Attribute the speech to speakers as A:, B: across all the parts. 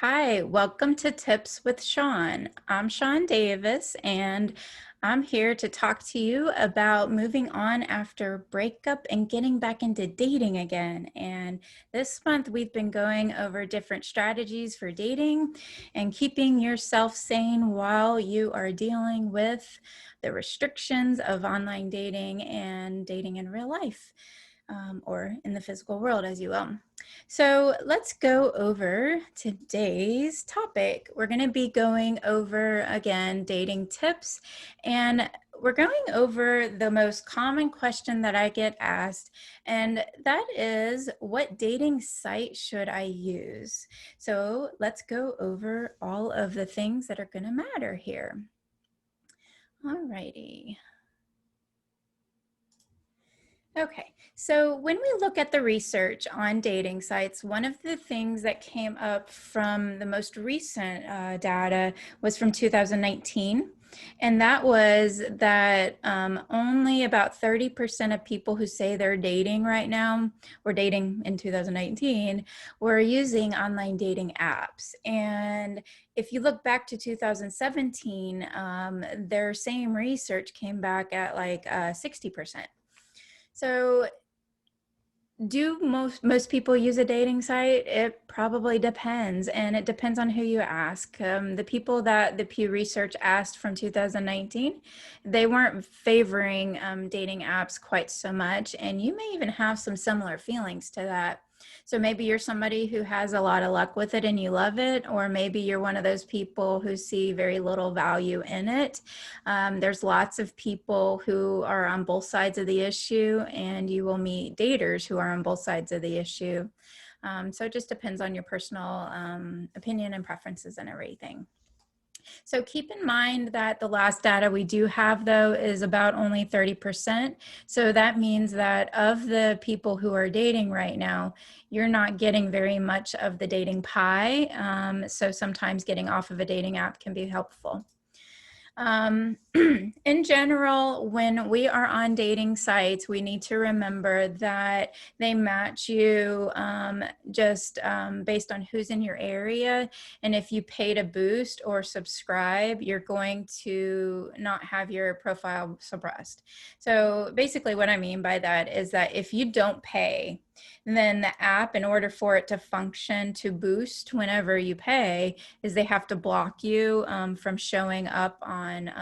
A: Hi, welcome to Tips with Shawn. I'm Shawn Davis, and I'm here to talk to you about moving on after breakup and getting back into dating again. And this month, we've been going over different strategies for dating and keeping yourself sane while you are dealing with the restrictions of online dating and dating in real life, or in the physical world, as you will. So let's go over today's topic. We're going to be going over, again, dating tips, and we're going over the most common question that I get asked, and that is, what dating site should I use? So let's go over all of the things that are going to matter here. All righty. Okay, so when we look at the research on dating sites, one of the things that came up from the most recent data was from 2019. And that was that only about 30% of people who say they're dating right now, or dating in 2019, were using online dating apps. And if you look back to 2017, their same research came back at like 60%. So do most people use a dating site? It probably depends, and it depends on who you ask. The people that the Pew Research asked from 2019, they weren't favoring dating apps quite so much, and you may even have some similar feelings to that. So maybe you're somebody who has a lot of luck with it and you love it, or maybe you're one of those people who see very little value in it. There's lots of people who are on both sides of the issue, and you will meet daters who are on both sides of the issue. So it just depends on your personal opinion and preferences and everything. So keep in mind that the last data we do have, though, is about only 30%. So that means that of the people who are dating right now, you're not getting very much of the dating pie. So sometimes getting off of a dating app can be helpful. In general, when we are on dating sites, we need to remember that they match you just based on who's in your area. And if you pay to boost or subscribe, you're going to not have your profile suppressed. So basically what I mean by that is that if you don't pay, then the app, in order for it to function to boost whenever you pay, is they have to block you from showing up on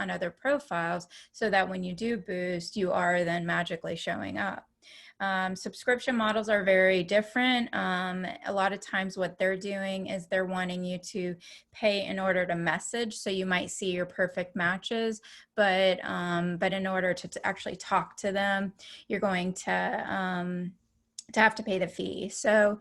A: other profiles, so that when you do boost, you are then magically showing up. Subscription models are very different. A lot of times what they're doing is they're wanting you to pay in order to message. So you might see your perfect matches, but in order to actually talk to them, you're going to have to pay the fee. So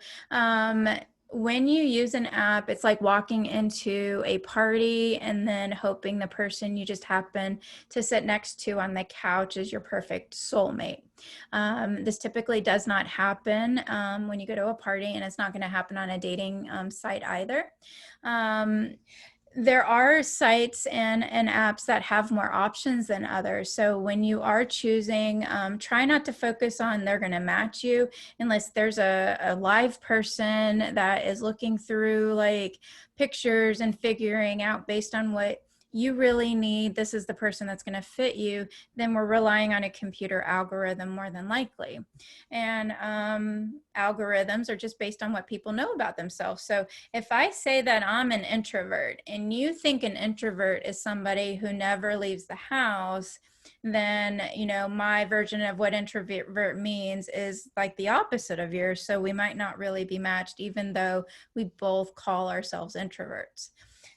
A: when you use an app, it's like walking into a party and then hoping the person you just happen to sit next to on the couch is your perfect soulmate. This typically does not happen when you go to a party, and it's not going to happen on a dating site either. There are sites and apps that have more options than others. So when you are choosing, try not to focus on they're going to match you unless there's a live person that is looking through like pictures and figuring out based on what you really need, this is the person that's going to fit you, then we're relying on a computer algorithm more than likely. And algorithms are just based on what people know about themselves. So if I say that I'm an introvert and you think an introvert is somebody who never leaves the house, then, you know, my version of what introvert means is like the opposite of yours. So we might not really be matched, even though we both call ourselves introverts.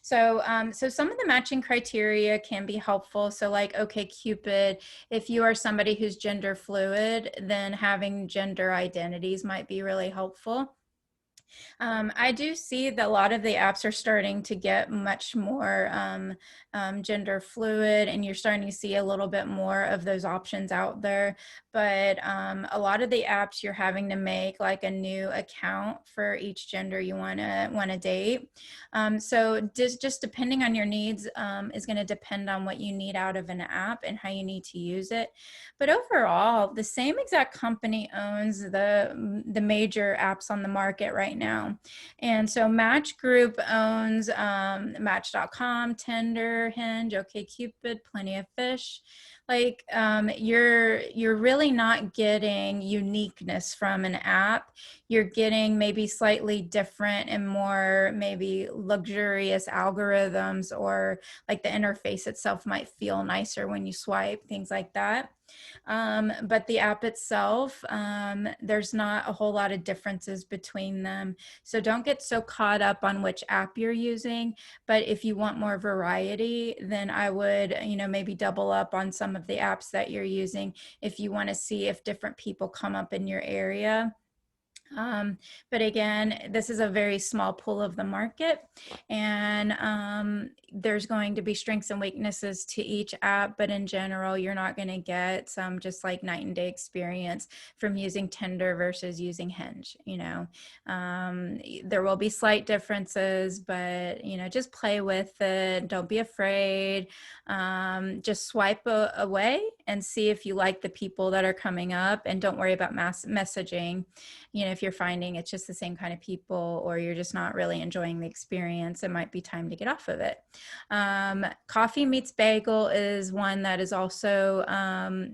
A: So, so some of the matching criteria can be helpful. So like, OkCupid, if you are somebody who's gender fluid, then having gender identities might be really helpful. I do see that a lot of the apps are starting to get much more gender fluid, and you're starting to see a little bit more of those options out there. But a lot of the apps, you're having to make like a new account for each gender you want to date. So just depending on your needs is going to depend on what you need out of an app and how you need to use it. But overall, the same exact company owns the major apps on the market right now. And so Match Group owns Match.com, Tinder, Hinge, OkCupid, Plenty of Fish. Like you're really not getting uniqueness from an app. You're getting maybe slightly different and more maybe luxurious algorithms, or like the interface itself might feel nicer when you swipe, things like that. But the app itself, there's not a whole lot of differences between them. So don't get so caught up on which app you're using. But if you want more variety, then I would, maybe double up on some of the apps that you're using if you want to see if different people come up in your area. But again, this is a very small pool of the market, and there's going to be strengths and weaknesses to each app, but in general, you're not going to get some just like night and day experience from using Tinder versus using Hinge. There will be slight differences, but just play with it. Don't be afraid. Just swipe away and see if you like the people that are coming up, and don't worry about mass messaging. If you're finding it's just the same kind of people, or you're just not really enjoying the experience, it might be time to get off of it. Coffee Meets Bagel is one that is also,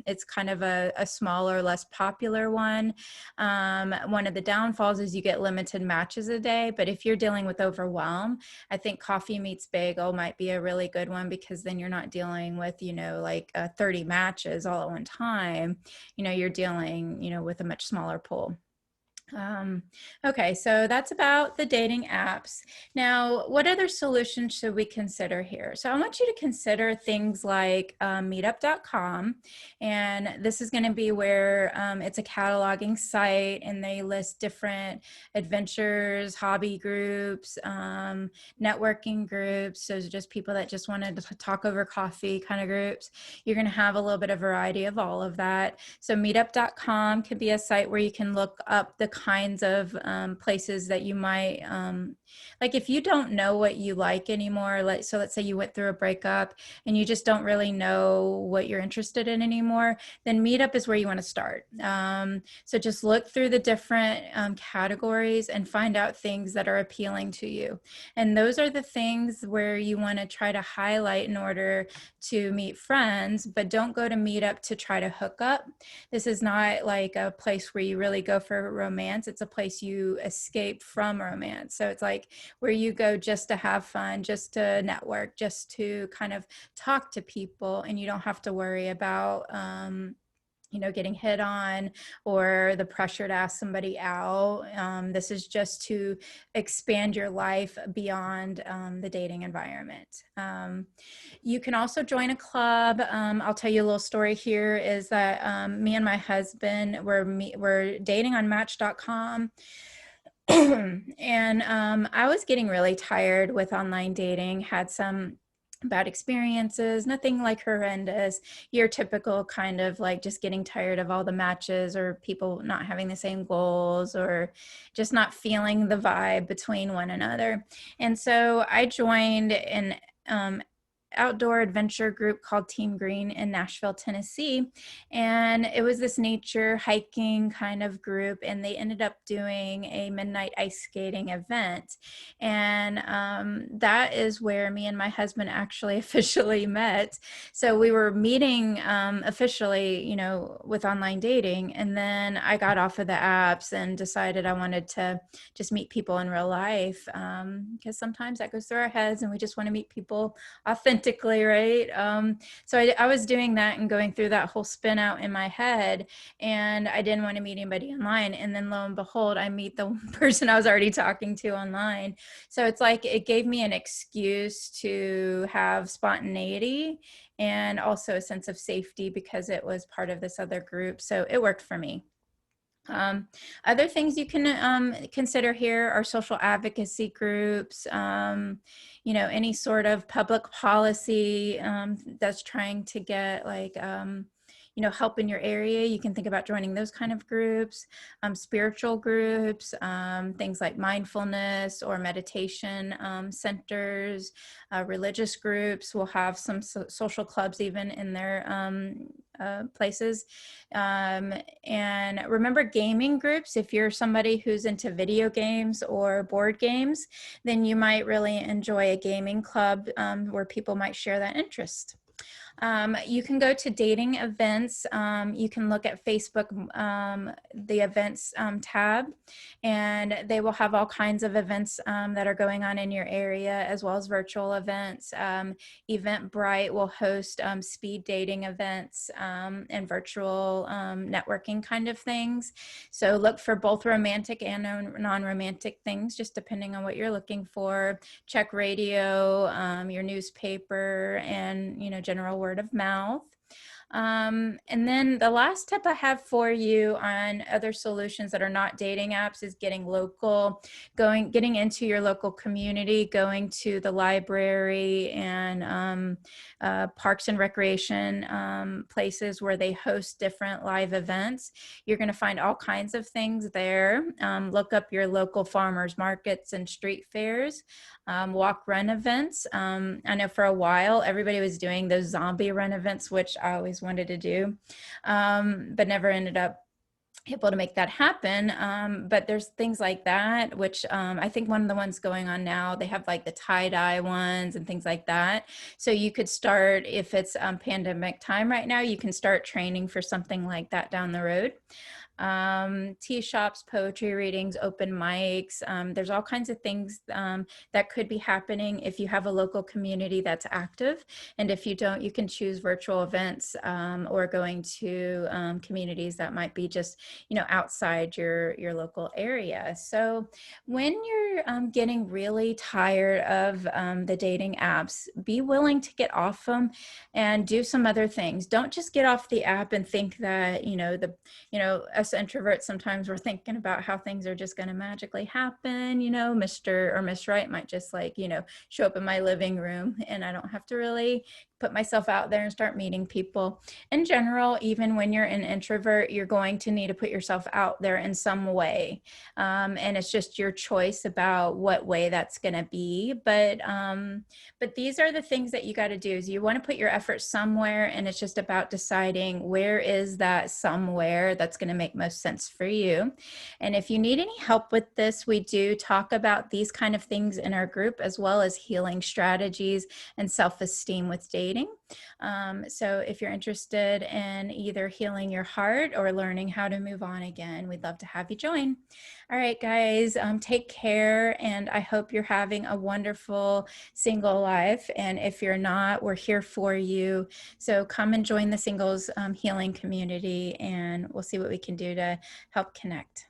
A: it's kind of a smaller, less popular one. One of the downfalls is you get limited matches a day, but if you're dealing with overwhelm, I think Coffee Meets Bagel might be a really good one, because then you're not dealing with, like 30 matches all at one time. You're dealing, with a much smaller pool. Okay, so that's about the dating apps. Now, what other solutions should we consider here? So I want you to consider things like meetup.com, and this is going to be where it's a cataloging site, and they list different adventures, hobby groups, networking groups. So just people that just wanted to talk over coffee kind of groups. You're going to have a little bit of variety of all of that. So meetup.com could be a site where you can look up the kinds of places that you might like. If you don't know what you like anymore, let's say you went through a breakup and you just don't really know what you're interested in anymore, then Meetup is where you want to start. So just look through the different categories and find out things that are appealing to you, and those are the things where you want to try to highlight in order to meet friends. But don't go to Meetup to try to hook up. This is not like a place where you really go for romance. It's a place you escape from romance. So it's like where you go just to have fun, just to network, just to kind of talk to people, and you don't have to worry about getting hit on or the pressure to ask somebody out. This is just to expand your life beyond the dating environment. You can also join a club. I'll tell you a little story here is that me and my husband were dating on Match.com. And I was getting really tired with online dating, had some bad experiences, nothing like horrendous, your typical kind of like just getting tired of all the matches, or people not having the same goals, or just not feeling the vibe between one another. And so I joined an outdoor adventure group called Team Green in Nashville, Tennessee. And it was this nature hiking kind of group, and they ended up doing a midnight ice skating event. And that is where me and my husband actually officially met. So we were meeting officially, with online dating. And then I got off of the apps and decided I wanted to just meet people in real life, because sometimes that goes through our heads and we just want to meet people authentically, right? So I was doing that and going through that whole spin out in my head, and I didn't want to meet anybody online. And then lo and behold, I meet the person I was already talking to online. So it's like it gave me an excuse to have spontaneity and also a sense of safety, because it was part of this other group. So it worked for me. Other things you can consider here are social advocacy groups, any sort of public policy that's trying to get like, help in your area, you can think about joining those kind of groups. Spiritual groups, things like mindfulness or meditation centers, religious groups will have some social clubs even in their places. And remember, gaming groups, if you're somebody who's into video games or board games, then you might really enjoy a gaming club where people might share that interest. You can go to dating events. You can look at Facebook, the events tab, and they will have all kinds of events that are going on in your area, as well as virtual events. Eventbrite will host speed dating events and virtual networking kind of things. So look for both romantic and non-romantic things, just depending on what you're looking for. Check radio, your newspaper, and general word of mouth. And then the last tip I have for you on other solutions that are not dating apps is getting local, getting into your local community, going to the library and parks and recreation places where they host different live events. You're going to find all kinds of things there. Look up your local farmers markets and street fairs. Walk run events. I know for a while everybody was doing those zombie run events, which I always wanted to do, but never ended up able to make that happen. But there's things like that, which I think one of the ones going on now, they have like the tie-dye ones and things like that. So you could start, if it's pandemic time right now, you can start training for something like that down the road. Tea shops, poetry readings, open mics. There's all kinds of things that could be happening if you have a local community that's active. And if you don't, you can choose virtual events or going to communities that might be just, outside your local area. So when you're getting really tired of the dating apps, be willing to get off them and do some other things. Don't just get off the app and think that, us introverts, sometimes we're thinking about how things are just going to magically happen. Mr. or Miss Right might just show up in my living room and I don't have to really put myself out there and start meeting people. In general, even when you're an introvert, you're going to need to put yourself out there in some way. And it's just your choice about what way that's going to be. But these are the things that you got to do is you want to put your effort somewhere, and it's just about deciding where is that somewhere that's going to make most sense for you. And if you need any help with this, we do talk about these kind of things in our group, as well as healing strategies and self-esteem with dating. So if you're interested in either healing your heart or learning how to move on again, we'd love to have you join. All right, guys, take care, and I hope you're having a wonderful single life. And if you're not, we're here for you. So come and join the singles healing community, and we'll see what we can do to help connect.